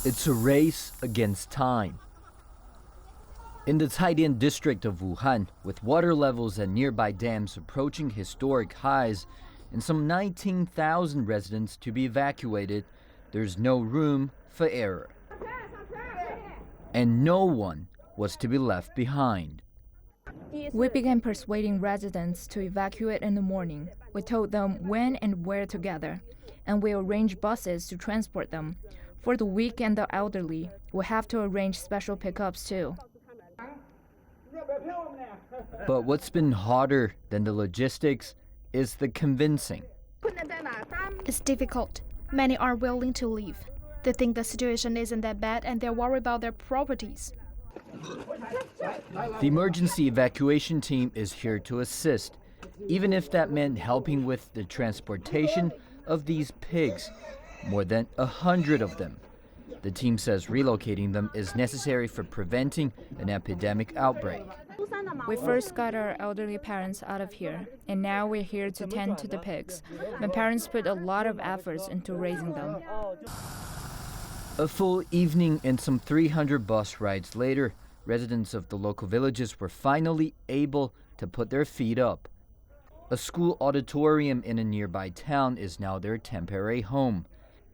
It's a race against time. In the Caidian district of Wuhan, with water levels at nearby dams approaching historic highs and some 19,000 residents to be evacuated, there's no room for error. And no one was to be left behind. We began persuading residents to evacuate in the morning. We told them when and where to gather, and we arranged buses to transport them. For the weak and the elderly, we have to arrange special pickups too. But what's been harder than the logistics is the convincing. It's difficult. Many are willing to leave. They think the situation isn't that bad and they're worried about their properties. The emergency evacuation team is here to assist, even if that meant helping with the transportation of these pigs, more than 100 of them. The team says relocating them is necessary for preventing an epidemic outbreak. We first got our elderly parents out of here, and now we're here to tend to the pigs. My parents put a lot of efforts into raising them. A full evening and some 300 bus rides later, residents of the local villages were finally able to put their feet up. A school auditorium in a nearby town is now their temporary home.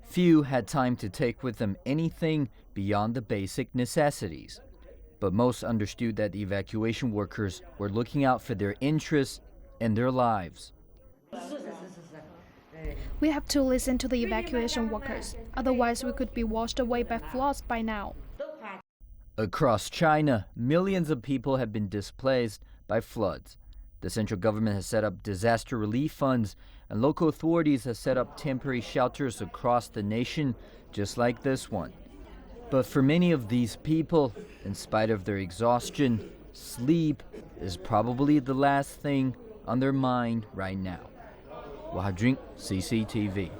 Few had time to take with them anything beyond the basic necessities. But most understood that the evacuation workers were looking out for their interests and their lives. We have to listen to the evacuation workers, otherwise we could be washed away by floods by now. Across China, millions of people have been displaced by floods. The central government has set up disaster relief funds, and local authorities have set up temporary shelters across the nation, just like this one. But for many of these people, in spite of their exhaustion, sleep is probably the last thing on their mind right now. Haojun, CCTV.